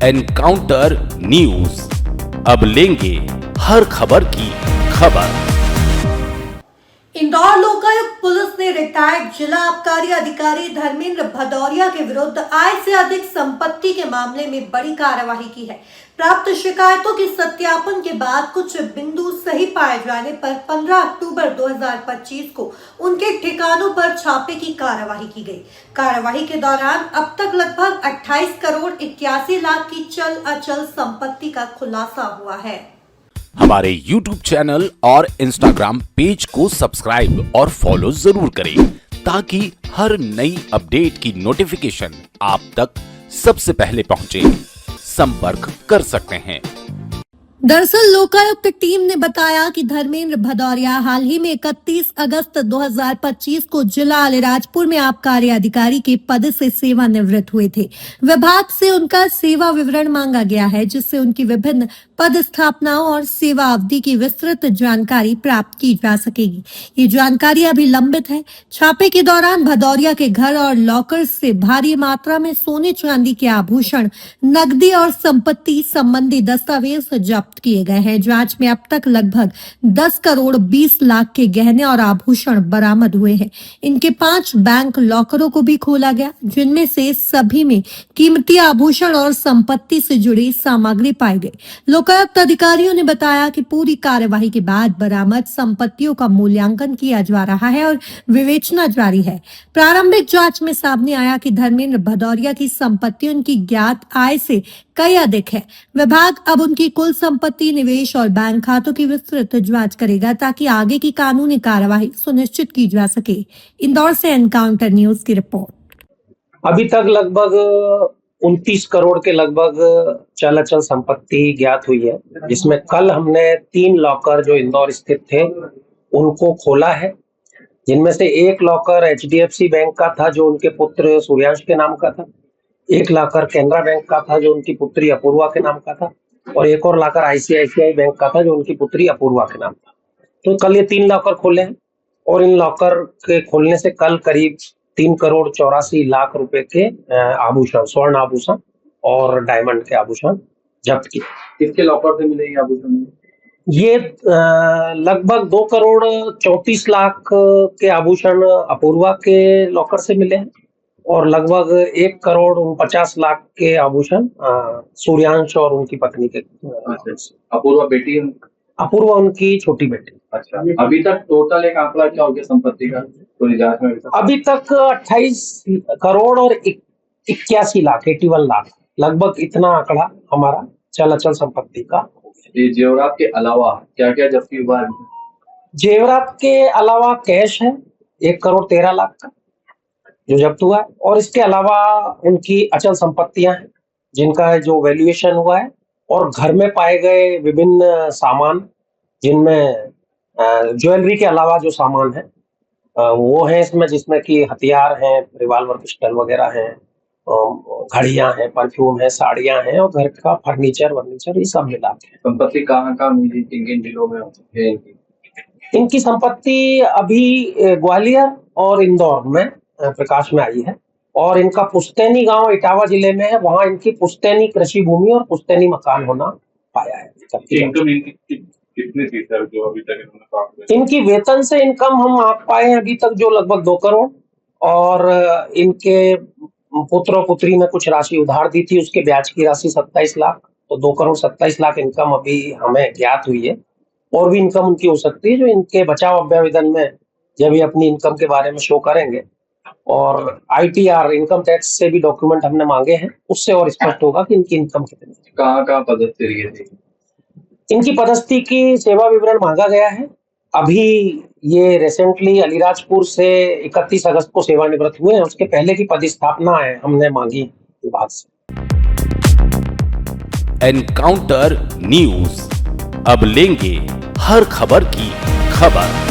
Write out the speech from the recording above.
Encounter news, अब लेंगे हर खबर की खबर। इंदौर लोकायुक्त पुलिस ने रिटायर्ड जिला आबकारी अधिकारी धर्मेंद्र भदौरिया के विरुद्ध आय से अधिक संपत्ति के मामले में बड़ी कार्रवाई की है। प्राप्त शिकायतों के सत्यापन के बाद कुछ बिंदु सही पाए जाने पर 15 अक्टूबर 2025 को उनके ठिकानों पर छापे की कार्रवाई की गई। कार्रवाई के दौरान अब तक लगभग 28 करोड़ 81 लाख की चल अचल संपत्ति का खुलासा हुआ है। हमारे YouTube चैनल और Instagram पेज को सब्सक्राइब और फॉलो जरूर करें ताकि हर नई अपडेट की नोटिफिकेशन आप तक सबसे पहले पहुंचे। संपर्क कर सकते हैं। दरअसल लोकायुक्त टीम ने बताया कि धर्मेंद्र भदौरिया हाल ही में 31 अगस्त 2025 को जिला अलीराजपुर में आबकारी अधिकारी के पद से सेवानिवृत्त हुए थे। विभाग से उनका सेवा विवरण मांगा गया है, जिससे उनकी विभिन्न पद स्थापनाओं और सेवा अवधि की विस्तृत जानकारी प्राप्त की जा सकेगी। ये जानकारी अभी लंबित है। छापे के दौरान भदौरिया के घर और लॉकर से भारी मात्रा में सोने चांदी के आभूषण, नकदी और संपत्ति संबंधी दस्तावेज जब्त किए गए हैं। जांच में अब तक लगभग 10 करोड़ 20 लाख के गहने और आभूषण बरामद हुए हैं। इनके 5 बैंक लॉकरों को भी खोला गया, जिनमें से सभी में कीमती आभूषण और संपत्ति से जुड़ी सामग्री पाई गई। लोकायुक्त अधिकारियों ने बताया कि पूरी कार्यवाही के बाद बरामद संपत्तियों का मूल्यांकन किया जा रहा है और विवेचना जारी है। प्रारंभिक जांच में सामने आया कि धर्मेंद्र भदौरिया की संपत्ति उनकी ज्ञात आय से कई अधिक है। विभाग अब उनकी कुल संपत्ति, निवेश और बैंक खातों की विस्तृत जांच करेगा ताकि आगे की कानूनी कार्यवाही सुनिश्चित की जा सके। इंदौर से एनकाउंटर न्यूज की रिपोर्ट। अभी तक लगभग 29 करोड़ के लगभग चल अचल संपत्ति ज्ञात हुई है, जिसमें कल हमने 3 लॉकर जो इंदौर स्थित थे उनको खोला है, जिनमें से एक लॉकर HDFC बैंक का था जो उनके पुत्र सूर्यांश के नाम का था, एक लॉकर केनरा बैंक का था जो उनकी पुत्री अपूर्वा के नाम का था, और एक और लॉकर ICICI बैंक का था जो उनकी पुत्री अपूर्वा के नाम था। तो कल ये 3 लॉकर खोले हैं और इन लॉकर के खोलने से कल करीब 3 करोड़ 84 लाख रुपए के आभूषण, स्वर्ण आभूषण और डायमंड के आभूषण जब्त किए। किसके लॉकर से मिले ये आभूषण? ये लगभग 2 करोड़ 34 लाख के आभूषण अपूर्वा के लॉकर से मिले हैं और लगभग 1 करोड़ 49 लाख के आभूषण सूर्यांश और उनकी पत्नी के। अपूर्वा बेटी है? अपूर्वा उनकी छोटी बेटी। अच्छा, अभी तक टोटल एक आंकड़ा क्या हो गया संपत्ति का पूरी जांच में? अभी तक 28 करोड़ और 81 लाख 81 लाख लगभग इतना आंकड़ा हमारा चल अचल संपत्ति का। ये जेवरात के अलावा क्या क्या जब्ती हुआ है? जेवरात के अलावा कैश है 1 करोड़ 13 लाख का जो जब्त हुआ है, और इसके अलावा उनकी अचल संपत्तियां हैं जिनका जो वैल्यूएशन हुआ है, और घर में पाए गए विभिन्न सामान जिनमें ज्वेलरी के अलावा जो सामान है वो है इसमें, जिसमें कि हथियार हैं, रिवाल्वर, पिस्टल वगैरह हैं, घड़ियां हैं, परफ्यूम है, साड़ियां हैं और घर का फर्नीचर ये सब मिला के। संपत्ति कहाँ मिली, किन जिलों में है इनकी संपत्ति? अभी ग्वालियर और इंदौर में प्रकाश में आई है, और इनका पुश्तैनी गांव इटावा जिले में है। वहां इनकी पुश्तैनी कृषि भूमि और पुश्तैनी मकान होना पाया है। कितनी थी सर जो अभी तक इन्होंने प्राप्त किया? इनकी वेतन से इनकम हम आंक पाए हैं अभी तक जो लगभग 2 करोड़, और इनके पुत्र पुत्री ने कुछ राशि उधार दी थी, उसके ब्याज की राशि 27 लाख, तो 2 करोड़ 27 लाख इनकम अभी हमें ज्ञात हुई है। और भी इनकम उनकी हो सकती है जो इनके बचाव अभ्यावेदन में जब ये अपनी इनकम के बारे में शो करेंगे, और ITR इनकम टैक्स से भी डॉक्यूमेंट हमने मांगे हैं, उससे और स्पष्ट होगा कि इनकी इनकम कितनी है। कहाँ पदस्थ रही है? इनकी पदस्थी की सेवा विवरण मांगा गया है। अभी ये रिसेंटली अलीराजपुर से 31 अगस्त को सेवानिवृत्त हुए हैं, उसके पहले की पदस्थापना है हमने मांगी विभाग से। एनकाउंटर न्यूज, अब लेंगे हर खबर की खबर।